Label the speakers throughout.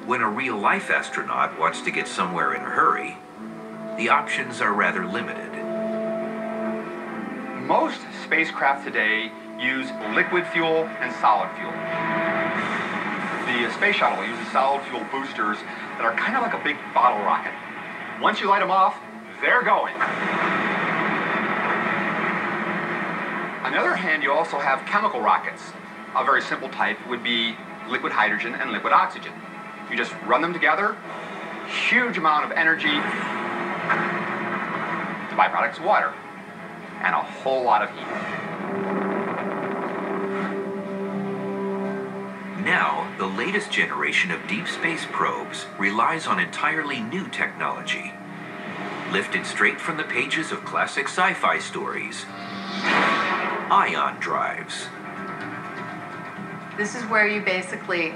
Speaker 1: When a real-life astronaut wants to get somewhere in a hurry, the options are rather limited.
Speaker 2: Most spacecraft today use liquid fuel and solid fuel. The space shuttle uses solid fuel boosters that are kind of like a big bottle rocket. Once you light them off, they're going. On the other hand, you also have chemical rockets. A very simple type would be liquid hydrogen and liquid oxygen. You just run them together, huge amount of energy, the byproduct's water, and a whole lot of heat.
Speaker 1: Now, the latest generation of deep space probes relies on entirely new technology. Lifted straight from the pages of classic sci-fi stories, ion drives.
Speaker 3: This is where you basically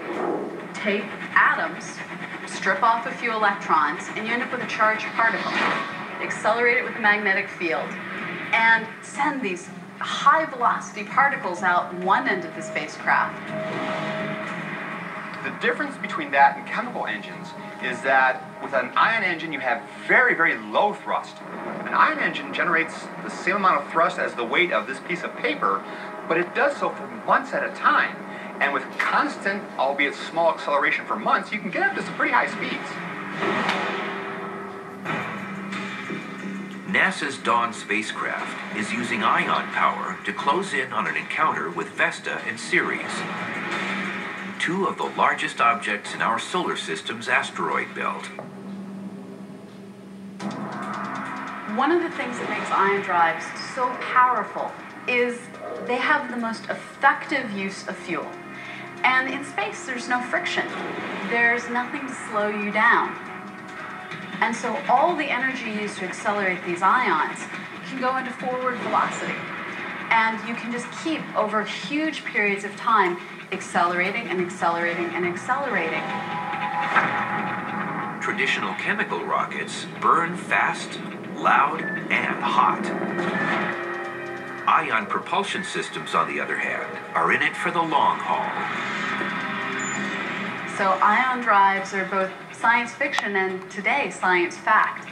Speaker 3: take atoms, strip off a few electrons, and you end up with a charged particle. Accelerate it with a magnetic field, and send these high-velocity particles out one end of the spacecraft.
Speaker 2: The difference between that and chemical engines is that with an ion engine, you have very, very low thrust. An ion engine generates the same amount of thrust as the weight of this piece of paper, but it does so for months at a time. And with constant, albeit small, acceleration for months, you can get up to some pretty high speeds.
Speaker 1: NASA's Dawn spacecraft is using ion power to close in on an encounter with Vesta and Ceres, two of the largest objects in our solar system's asteroid belt.
Speaker 3: One of the things that makes ion drives so powerful is they have the most effective use of fuel. And in space, there's no friction. There's nothing to slow you down. And so all the energy used to accelerate these ions can go into forward velocity. And you can just keep, over huge periods of time, accelerating and accelerating and accelerating.
Speaker 1: Traditional chemical rockets burn fast, loud, and hot. Ion propulsion systems, on the other hand, are in it for the long haul.
Speaker 3: So ion drives are both science fiction and, today, science fact.